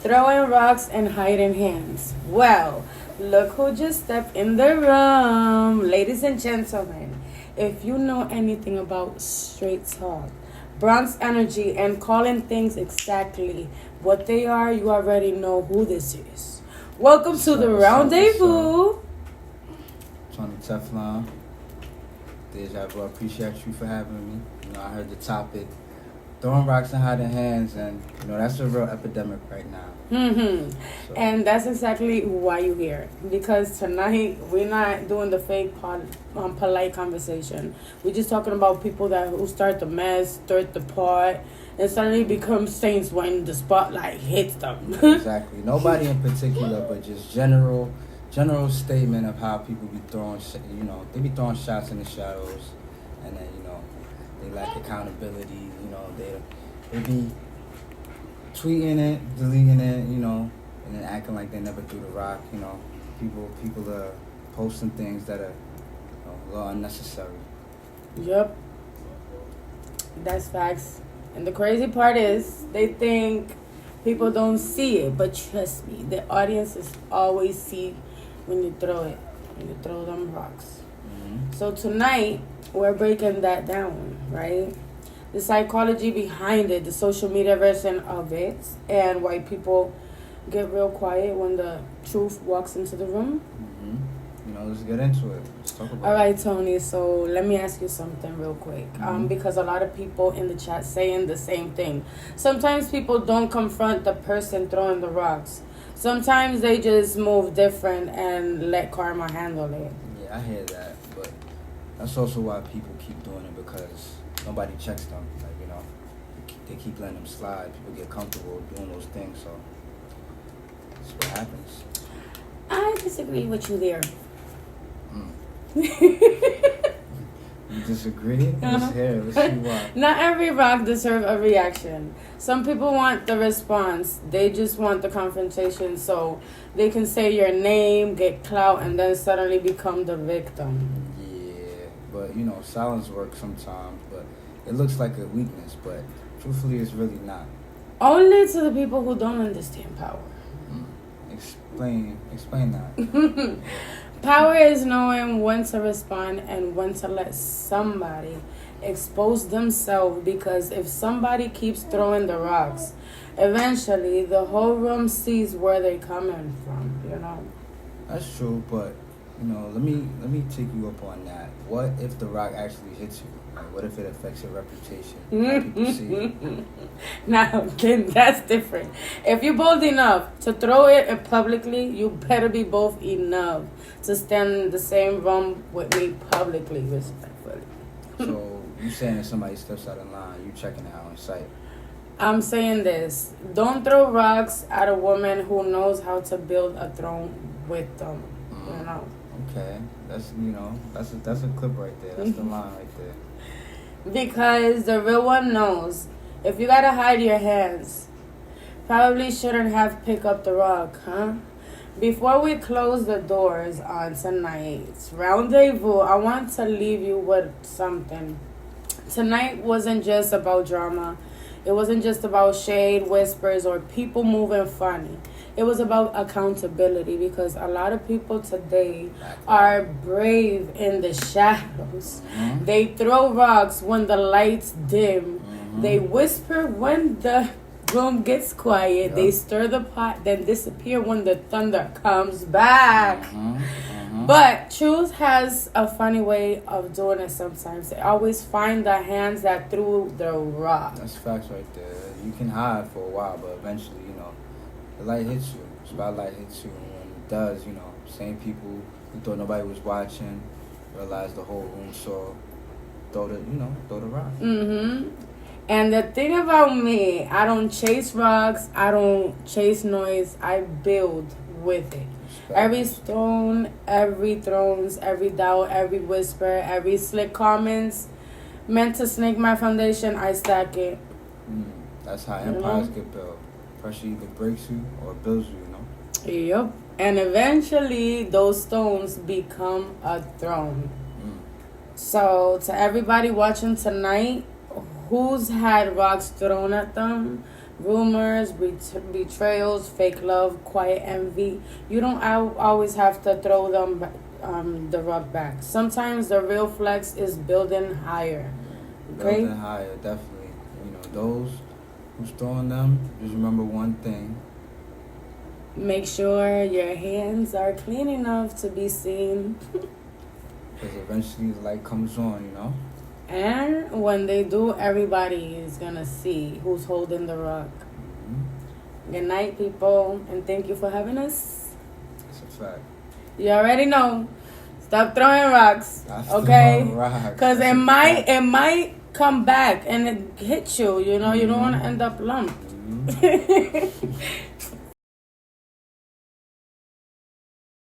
throwing rocks and hiding hands. Well, look who just stepped in the room. Ladies and gentlemen, if you know anything about straight talk, Bronx energy, and calling things exactly what they are, you already know who this is. Welcome to the Rendezvous. Tony Teflon, Deja'Vú, I appreciate you for having me. I heard the topic, throwing rocks and hiding hands, and that's a real epidemic right now. So. And that's exactly why you're here. Because tonight we're not doing the fake polite conversation. We're just talking about people who start the mess, stir the pot, and suddenly become saints when the spotlight hits them. Exactly. Nobody in particular, but just general statement of how people be throwing, they be throwing shots in the shadows, and then they lack accountability. They be tweeting it, deleting it, and then acting like they never threw the rock. People are posting things that are a little unnecessary. Yep, that's facts. And the crazy part is they think people don't see it, but trust me, the audiences always see when you throw them rocks. Mm-hmm. So tonight we're breaking that down, right? The psychology behind it, the social media version of it, and why people get real quiet when the truth walks into the room. Mm-hmm. Let's get into it. Let's talk about it. All right, Tony. So let me ask you something real quick. Mm-hmm. Because a lot of people in the chat saying the same thing. Sometimes people don't confront the person throwing the rocks. Sometimes they just move different and let karma handle it. Yeah, I hear that, but that's also why people keep doing it, because nobody checks them. They keep letting them slide. People get comfortable doing those things, so that's what happens. I disagree with you there. You disagree? Let's hear. Let's see why. Not every rock deserves a reaction. Some people want the response. They just want the confrontation so they can say your name, get clout, and then suddenly become the victim. Yeah, but silence works sometimes, but it looks like a weakness, but truthfully it's really not. Only to the people who don't understand power. Explain that. Power is knowing when to respond and when to let somebody expose themselves, because if somebody keeps throwing the rocks, eventually the whole room sees where they're coming from, That's true, but let me take you up on that. What if the rock actually hits you? What if it affects your reputation? How people see it? Now, then that's different. If you're bold enough to throw it publicly, you better be bold enough to stand in the same room with me publicly, respectfully. So, you saying if somebody steps out of line, you checking it out on sight? I'm saying this. Don't throw rocks at a woman who knows how to build a throne with them, Okay, that's that's a clip right there. That's the line right there. Because the real one knows. If you gotta hide your hands, probably shouldn't have picked up the rock, huh? Before we close the doors on tonight's Rendezvous, I want to leave you with something. Tonight wasn't just about drama. It wasn't just about shade, whispers, or people moving funny. It was about accountability, because a lot of people today are brave in the shadows. Mm-hmm. They throw rocks when the lights dim. Mm-hmm. They whisper when the room gets quiet. Yep. They stir the pot, then disappear when the thunder comes back. Mm-hmm. Mm-hmm. But truth has a funny way of doing it sometimes. They always find the hands that threw the rock. That's facts right there. You can hide for a while, but eventually, the light hits you. Spotlight hits you, and when it does, same people who thought nobody was watching realize the whole room saw. Throw the rock. Mm-hmm. And the thing about me, I don't chase rocks. I don't chase noise. I build with it. Every stone, every thrones, every doubt, every whisper, every slick comments meant to snake my foundation, I stack it. That's how empires get built. Pressure either breaks you or builds you, Yep. And eventually those stones become a throne. So to everybody watching tonight, who's had rocks thrown at them, rumors, betrayals, fake love, quiet envy. You don't always have to throw them the rug back. Sometimes the real flex is building higher. Okay? Building higher, definitely. You know, those who's throwing them, just remember one thing. Make sure your hands are clean enough to be seen. Because eventually the light comes on, you know? And when they do, everybody is going to see who's holding the rug. Mm-hmm. Good night, people, and thank you for having us. That's a fact. You already know. Stop throwing rocks, Stop okay? throwing rocks. Because it might come back and it hit you. You know, you don't want to end up lumped. Mm-hmm.